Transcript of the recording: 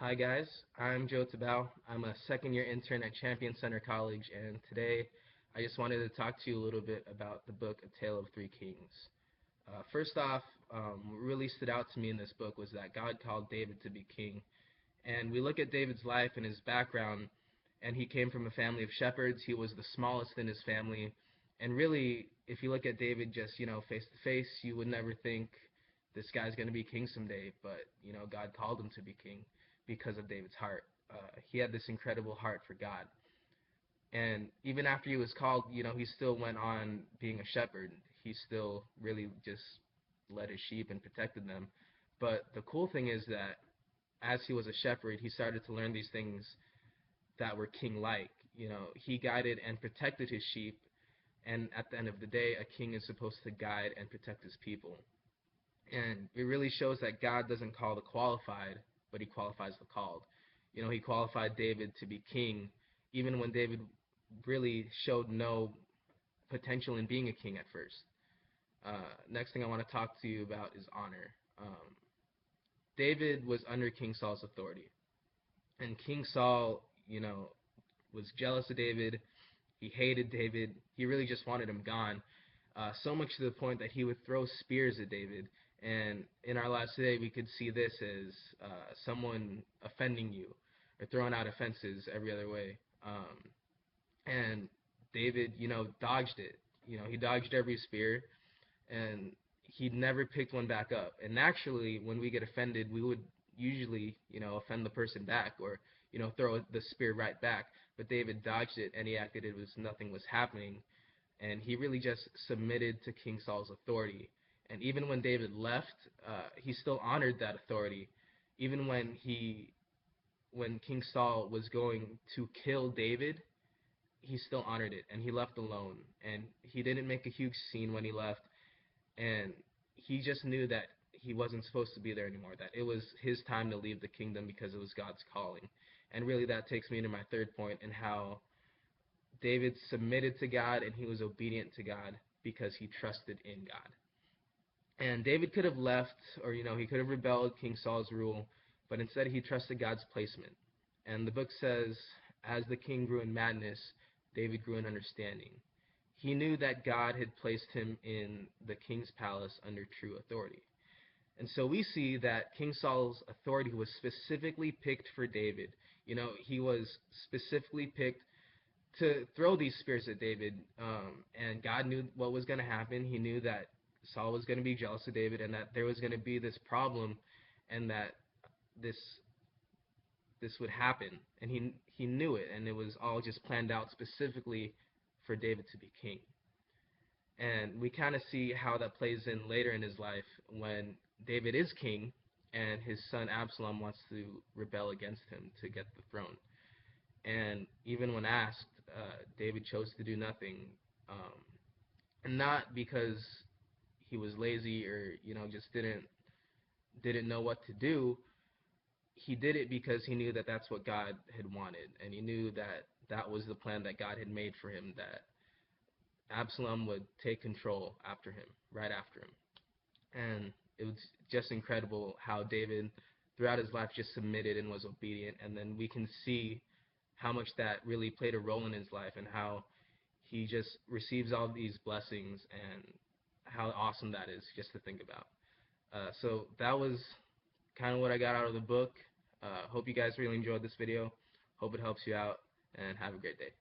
Hi guys, I'm Joe Tabau. I'm a second year intern at Champion Center College, and today I just wanted to talk to you a little bit about the book A Tale of Three Kings. First off, what really stood out to me in this book was that God called David to be king. And we look at David's life and his background, and he came from a family of shepherds. He was the smallest in his family. And really, if you look at David just, face to face, you would never think this guy's going to be king someday. But, God called him to be king because of David's heart. He had this incredible heart for God. And even after he was called, he still went on being a shepherd. He still really just led his sheep and protected them. But the cool thing is that as he was a shepherd, he started to learn these things that were king-like. He guided and protected his sheep, and at the end of the day, a king is supposed to guide and protect his people. And it really shows that God doesn't call the qualified, but he qualifies the called. He qualified David to be king, even when David really showed no potential in being a king at first. Next thing I want to talk to you about is honor. David was under King Saul's authority. And King Saul, was jealous of David. He hated David. He really just wanted him gone. So much to the point that he would throw spears at David. And in our lives today, we could see this as someone offending you or throwing out offenses every other way. And David, dodged it. He dodged every spear, and he never picked one back up. And naturally, when we get offended, we would usually, offend the person back or, throw the spear right back. But David dodged it, and he acted as if nothing was happening. And he really just submitted to King Saul's authority. And even when David left, he still honored that authority. Even when King Saul was going to kill David, he still honored it, and he left alone. And he didn't make a huge scene when he left, and he just knew that he wasn't supposed to be there anymore, that it was his time to leave the kingdom because it was God's calling. And really that takes me into my third point, and how David submitted to God and he was obedient to God because he trusted in God. And David could have left, or he could have rebelled King Saul's rule, but instead he trusted God's placement. And the book says, as the king grew in madness, David grew in understanding. He knew that God had placed him in the king's palace under true authority. And so we see that King Saul's authority was specifically picked for David. He was specifically picked to throw these spears at David, and God knew what was going to happen. He knew that Saul was going to be jealous of David, and that there was going to be this problem, and that this this would happen, and he knew it, and it was all just planned out specifically for David to be king. And we kind of see how that plays in later in his life when David is king and his son Absalom wants to rebel against him to get the throne. And even when asked, David chose to do nothing, and not because he was lazy or just didn't know what to do. He did it because he knew that that's what God had wanted, and he knew that that was the plan that God had made for him, that Absalom would take control after him, right after him. And it was just incredible how David, throughout his life, just submitted and was obedient. And then we can see how much that really played a role in his life, and how he just receives all these blessings, and how awesome that is just to think about. So that was kind of what I got out of the book. Hope you guys really enjoyed this video. Hope it helps you out, and have a great day.